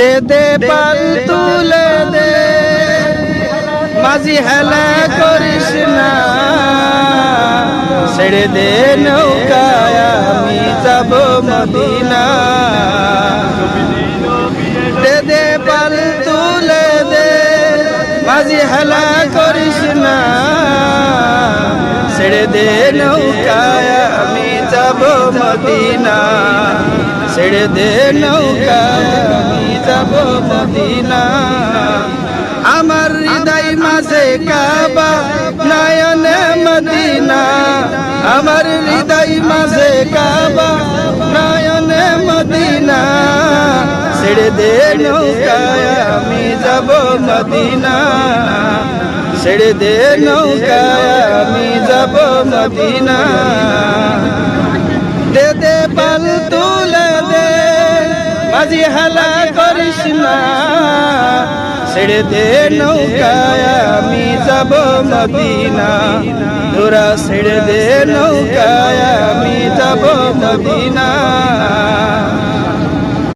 দে দে পাল তুলে দে মাঝি হেলা করিস না, ছেড়ে দে নৌকায় আমি যাব মদিনা। দে দে পাল তুলে দে মাঝি হেলা করিস না, ছেড়ে দে নৌকায় আমি যাব মদিনা। ছেড়ে দে নৌকায় আমি যাব মদিনা। আমার হৃদয় মাঝে কাবা নয়নে মদিনা, আমার হৃদয় মাঝে কাবা নয়নে মদিনা। ছেড়ে দে নৌকায় আমি যাব মদিনা, ছেড়ে দে নৌকায় আমি যাব মদিনা। দে দে পাল তুলে দে মাঝি হেলা করিস না, ছেড়ে দে নৌকায় আমি যাব মদিনা। তোরা ছেড়ে দে নৌকায় আমি যাব মদিনা।